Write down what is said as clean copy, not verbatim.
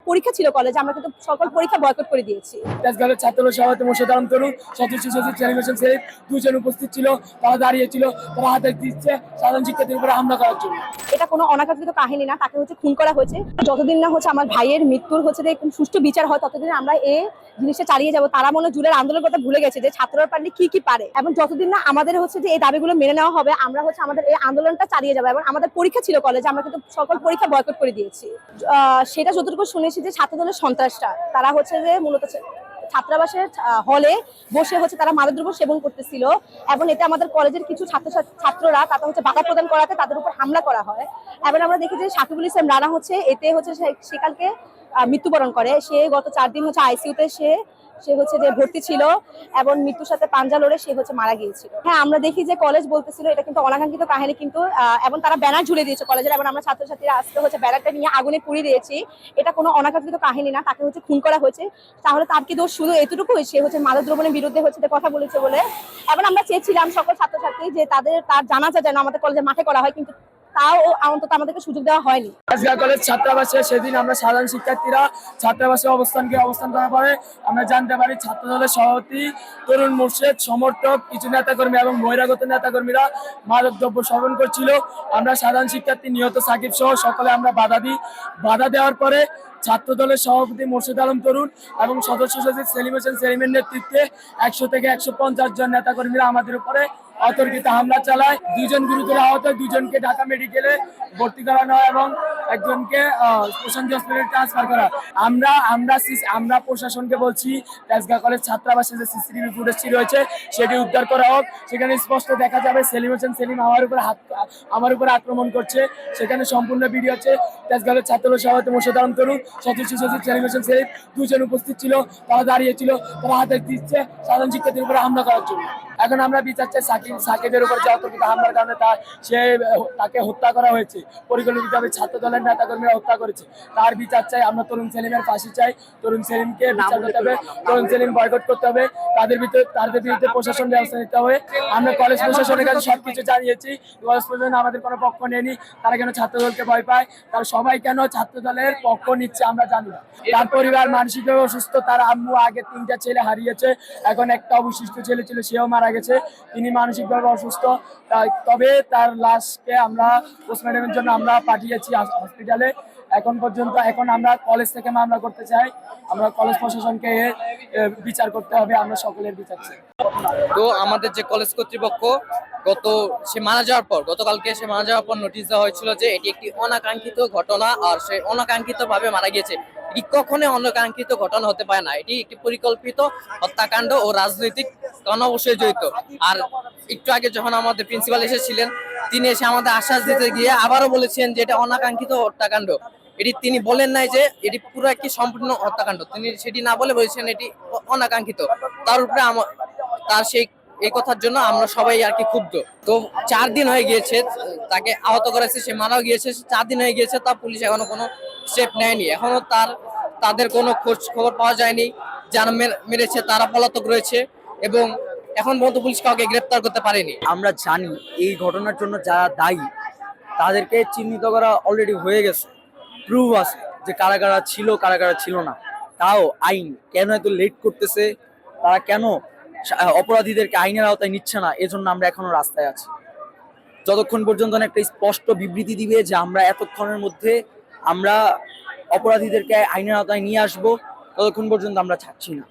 পরীক্ষা ছিল কলেজে, আমরা কিন্তু সকল পরীক্ষা বয়কট করে দিয়েছি। ছাত্র সভাপতি মোর্শেদ আলম তরুণ, সদস্য সচিব সেলিব্রেশন শরীফ দুজন উপস্থিত ছিল। তারা দাঁড়িয়েছিল, তারা আদেশ দিচ্ছে সাধারণ শিক্ষার্থীর উপরে হামলা করার জন্য। এটা কোনো অনাকাঙ্ক্ষিত কাহিনী না, তাকে খুন করা হয়েছে। যতদিন না আমার ভাইয়ের মৃত্যুর সুষ্ঠু বিচার হয়, ততদিন আমরা এই জিনিসটা চালিয়ে যাব। তারা মনে জুলের আন্দোলন কথা ভুলে গেছে যে ছাত্ররা পারলে কি পারে, এবং যতদিন না আমাদের যে এই দাবিগুলো মেনে নেওয়া হবে, আমরা আমাদের এই আন্দোলনটা চালিয়ে যাবো। এবং আমাদের পরীক্ষা ছিল কলেজে, আমরা কিন্তু সকল পরীক্ষা বয়কট করে দিয়েছি। সেটা যতটুকু শুনেছি যে ছাত্রদলের সন্ত্রাসটা, তারা যে মূলত ছাত্রাবাসের হলে বসে তারা মাদকদ্রব্য সেবন করতেছিল, এবং এতে আমাদের কলেজের কিছু ছাত্ররা তাতে বাধা প্রদান করাতে তাদের উপর হামলা করা হয়। এবং আমরা দেখি যে সাকিবুল ইসলাম রানা এতে সেকালকে মৃত্যুবরণ করে। সে গত 4 দিন আইসিইউতে সে যে ভর্তি ছিল, এবং মৃত্যুর সাথে পাঞ্জা লড়ে সে মারা গিয়েছিল। হ্যাঁ, আমরা দেখি যে কলেজ বলতেছিল এটা কিন্তু অনাকাঙ্ক্ষিত কাহিনী, কিন্তু এবং তারা ব্যানার ঝুলে দিয়েছে কলেজের, এবং আমরা ছাত্রছাত্রীরা আজকে ব্যানারটা নিয়ে আগুনে পুড়িয়ে দিয়েছি। এটা কোনো অনাকাঙ্ক্ষিত কাহিনী না, তাকে খুন করা হয়েছে। তাহলে তার কি দোষ শুধু এতটুকুই, সে মাদক দ্রব্যের বিরুদ্ধে কথা বলেছে বলে? এবং আমরা চেয়েছিলাম সকল ছাত্রছাত্রী যে তার জানাজা যেন আমাদের কলেজের মাঠে করা হয়, কিন্তু তাও অন্তত আমাদেরকে সুযোগ দেওয়া হয়নি। কলেজ ছাত্রাবাসে সেদিন আমরা সাধারণ শিক্ষার্থীরা ছাত্রাবাসে অবস্থান করার পরে আমরা জানতে পারি ছাত্রদলের সভাপতি তরুণ মোর্শেদ সমর্থক কিছু নেতাকর্মী এবং বহিরাগত নেতাকর্মীরা মাদকদ্রব্য সেবন করছিল। আমরা সাধারণ শিক্ষার্থী নিহত সাকিব সহ সকলে আমরা বাধা দিই। বাধা দেওয়ার পরে ছাত্রদলের সভাপতি মোর্শেদ আলম তরুণ এবং সদস্য সচিব সেলিব্রেশন সেলিমের নেতৃত্বে 100 থেকে 150 জন নেতাকর্মীরা আমাদের উপরে অতর্কিত হামলা চালায়। 2 জন গুরুতর আহত, 2 জনকে ঢাকা মেডিকেলে ভর্তি করানো হয় এবং একজনকে প্রশান্তি হসপিটালে ট্রান্সফার করা। আমরা প্রশাসনকে বলছি তেজগাঁ কলেজ ছাত্রাবাসে যে সিসিটিভি ফুটেজটি রয়েছে সেটি উদ্ধার করা হোক। সেখানে স্পষ্ট দেখা যাবে সেলিম আমার উপর আক্রমণ করছে। সেখানে সম্পূর্ণ ভিডিও আছে। তেজগাঁও ছাত্র সভাপতি মোর্শেদ আলম তরুণ, সদস্য সচিব সেলিব্রেশন শরীফ 2 জন উপস্থিত ছিল। তারা দাঁড়িয়েছিল, তারা আদেশ দিচ্ছে সাধারণ শিক্ষার্থীর উপরে হামলা করার জন্য। এখন আমরা বিচার চাই সাকিবের উপর যে অতর্কিত হামলার কারণে তাকে হত্যা করা হয়েছে, পরিকল্পিতভাবে ছাত্র দলের নেতাকর্মীরা হত্যা করেছে, তার বিচার চাই। আমরা তরুণ সেলিমের ফাঁসি চাই। তরুণ সেলিমকে বিচার করতে হবে, তরুণ সেলিম বয়কট করতে হবে, তাদের বিরুদ্ধে প্রশাসন ব্যবস্থা নিতে হবে। আমরা কলেজ প্রশাসনের কাছে সবকিছু জানিয়েছি। কলেজ প্রশাসন আমাদের কোনো পক্ষ নেয়নি। তারা কেন ছাত্র দলকে ভয় পায়, তারা সবাই কেন ছাত্র দলের পক্ষ নিচ্ছে আমরা জানি না। তার পরিবার মানসিকভাবে অসুস্থ, তার আম্মু আগে 3টা ছেলে হারিয়েছে, এখন একটা অবশিষ্ট ছেলে ছিল, সেও মারা গেছে। তিনি মানসিকভাবে অসুস্থ। তবে তার লাশকে আমরা পোস্টমর্টমের জন্য আমরা পাঠিয়েছি হসপিটালে। এখন আমরা কলেজ থেকে মামলা করতে চাই। আমরা কলেজ প্রশাসনকে বিচার করতে হবে, আমরা সকলের বিচার চাই। তো আমাদের যে কলেজ কর্তৃপক্ষ গতকালকে সে মারা যাওয়ার পর নোটিশ দেওয়া হয়েছিল যে এটি একটি অনাকাঙ্ক্ষিত ঘটনা, আর সে অনাকাঙ্ক্ষিত ভাবে মারা গিয়েছে। এটি কখনোই অনাকাঙ্ক্ষিত ঘটনা হতে পারে না, এটি একটি পরিকল্পিত হত্যাকাণ্ড ও রাজনৈতিক কারণ অবশ্যই জড়িত। আর একটু আগে যখন আমাদের প্রিন্সিপাল এসেছিলেন, তিনি এসে আমাদের আশ্বাস দিতে গিয়ে আবারও বলেছেন যে এটা অনাকাঙ্ক্ষিত হত্যাকাণ্ড। এটি তিনি বলেন নাই যে এটি পুরো একটি সম্পূর্ণ হত্যাকাণ্ড, তিনি সেটি না বলে বলেছেন এটি অনাকাঙ্ক্ষিত। তার উপরে এই কথার জন্য আমরা সবাই আর কি ক্ষুব্ধ। তো 4 দিন হয়ে গিয়েছে তাকে আহত করেছে, সে মারাও গিয়েছে। 4 দিন হয়ে গিয়েছে, তা পুলিশ এখনো কোনো স্টেপ নেয়নি। এখনো তাদের কোনো খোঁজ খবর পাওয়া যায়নি। যারা মেরেছে তারা পলাতক রয়েছে, এবং এখন পর্যন্ত পুলিশ কাউকে গ্রেপ্তার করতে পারেনি। আমরা জানি এই ঘটনার জন্য যারা দায়ী তাদেরকে চিহ্নিত করা অলরেডি হয়ে গেছে, প্রুফ আছে যে কারা কারা ছিল কারা কারা ছিল না। তাও আইন কেন এত লেট করতেছে, তারা কেন অপরাধীদেরকে আইনের আওতায় নিচ্ছে না, এজন্য আমরা এখনো রাস্তায় আছি। যতক্ষণ পর্যন্ত একটা স্পষ্ট বিবৃতি দিবে যে আমরা এতক্ষণের মধ্যে আমরা অপরাধীদেরকে আইনের আওতায় নিয়ে আসবো, ততক্ষণ পর্যন্ত আমরা ছাড়ছি না।